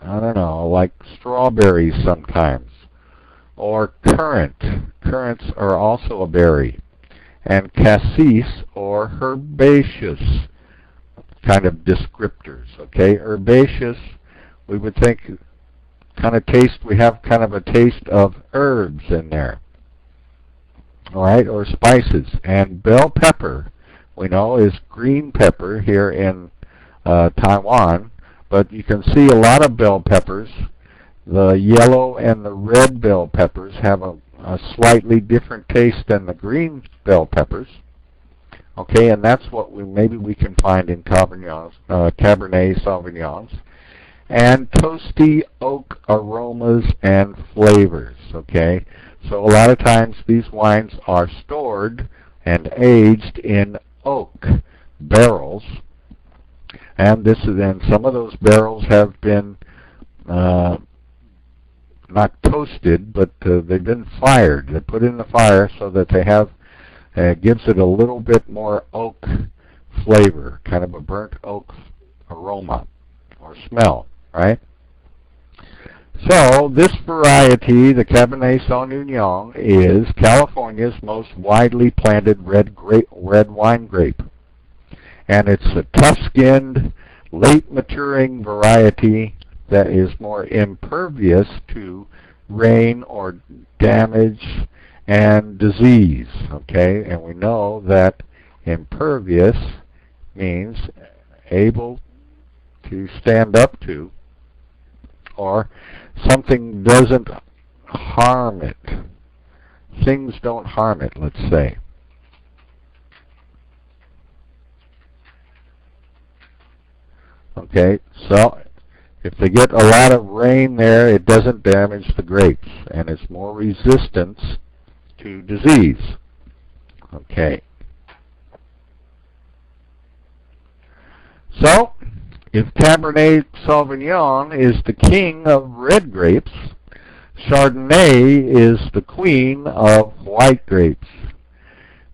I don't know, like strawberries sometimes, or currant. Currants are also a berry. And cassis, or herbaceous, kind of descriptors, okay? Herbaceous, we would think kind of taste, we have kind of a taste of herbs in there, all right, or spices. And bell pepper, we know, is green pepper here in Taiwan, but you can see a lot of bell peppers. The yellow and the red bell peppers have a slightly different taste than the green bell peppers. Okay, and that's what maybe we can find in Cabernet Sauvignons. And toasty oak aromas and flavors, okay? So a lot of times these wines are stored and aged in oak barrels. And some of those barrels have been not toasted, but they've been fired. They're put in the fire so that they have, gives it a little bit more oak flavor, kind of a burnt oak aroma or smell, right? So this variety, the Cabernet Sauvignon, is California's most widely planted red wine grape. And it's a tough-skinned, late-maturing variety that is more impervious to rain or damage and disease, okay? And we know that impervious means able to stand up to, or something doesn't harm it. Things don't harm it, let's say. Okay, so if they get a lot of rain there, it doesn't damage the grapes, and it's more resistant to disease. Okay. So, if Cabernet Sauvignon is the king of red grapes, Chardonnay is the queen of white grapes.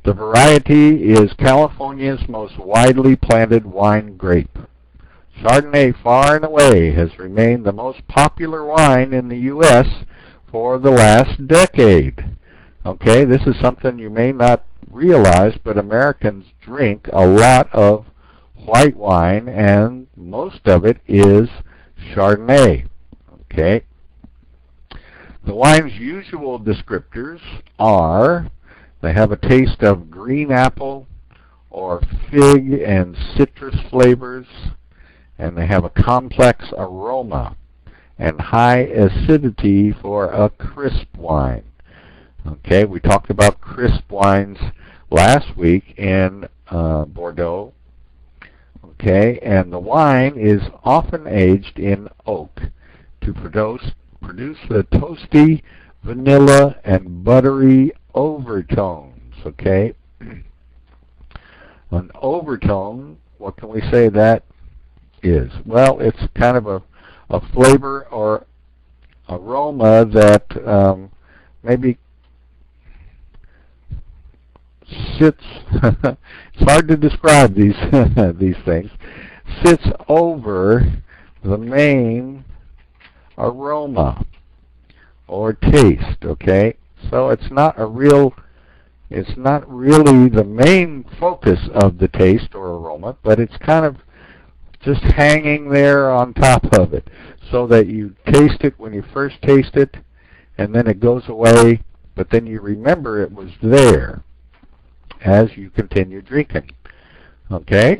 The variety is California's most widely planted wine grape. Chardonnay far and away has remained the most popular wine in the U.S. for the last decade. Okay, this is something you may not realize, but Americans drink a lot of white wine, and most of it is Chardonnay. Okay. The wine's usual descriptors are they have a taste of green apple or fig and citrus flavors, and they have a complex aroma and high acidity for a crisp wine. Okay, we talked about crisp wines last week in Bordeaux. Okay, and the wine is often aged in oak to produce the toasty, vanilla, and buttery overtones. Okay, an overtone, what can we say that is? Well, it's kind of a flavor or aroma that maybe sits, it's hard to describe these these things, sits over the main aroma or taste, okay? So it's not really the main focus of the taste or aroma, but it's kind of just hanging there on top of it, so that you taste it when you first taste it, and then it goes away, but then you remember it was there as you continue drinking. Okay?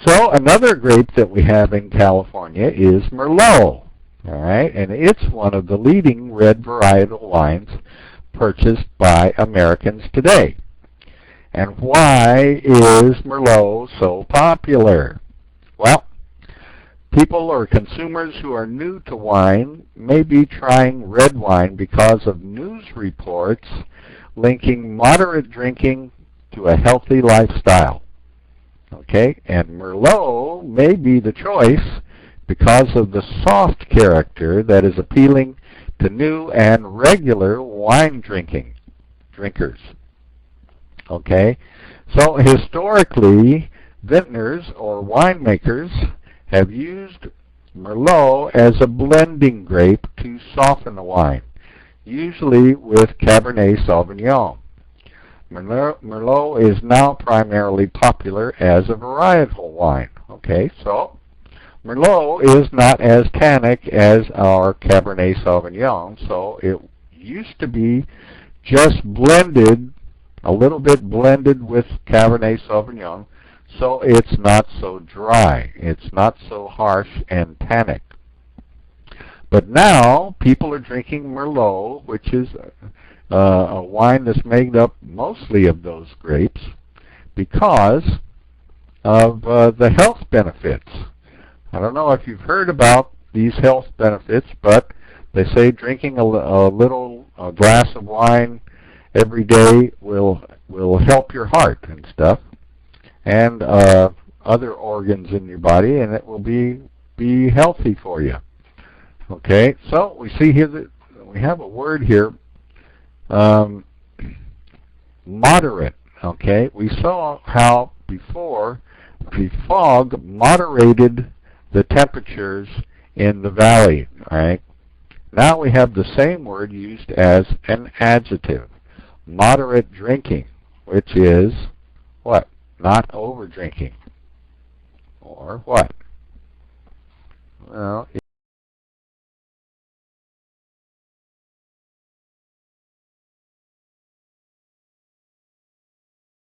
So another grape that we have in California is Merlot. All right? And it's one of the leading red varietal wines purchased by Americans today. And why is Merlot so popular? Well, people or consumers who are new to wine may be trying red wine because of news reports linking moderate drinking to a healthy lifestyle. Okay, and Merlot may be the choice because of the soft character that is appealing to new and regular wine drinkers. Okay, so historically, vintners or winemakers have used Merlot as a blending grape to soften the wine, usually with Cabernet Sauvignon. Merlot is now primarily popular as a varietal wine. Okay, so Merlot is not as tannic as our Cabernet Sauvignon, so it used to be just blended, a little bit blended with Cabernet Sauvignon, so it's not so dry. It's not so harsh and tannic. But now people are drinking Merlot, which is a wine that's made up mostly of those grapes, because of the health benefits. I don't know if you've heard about these health benefits, but they say drinking a little glass of wine every day will help your heart and stuff, and other organs in your body, and it will be healthy for you. Okay, so we see here that we have a word here, moderate. Okay, we saw how before the fog moderated the temperatures in the valley. All right, now we have the same word used as an adjective, moderate drinking, which is what? Not over drinking. Or what? Well,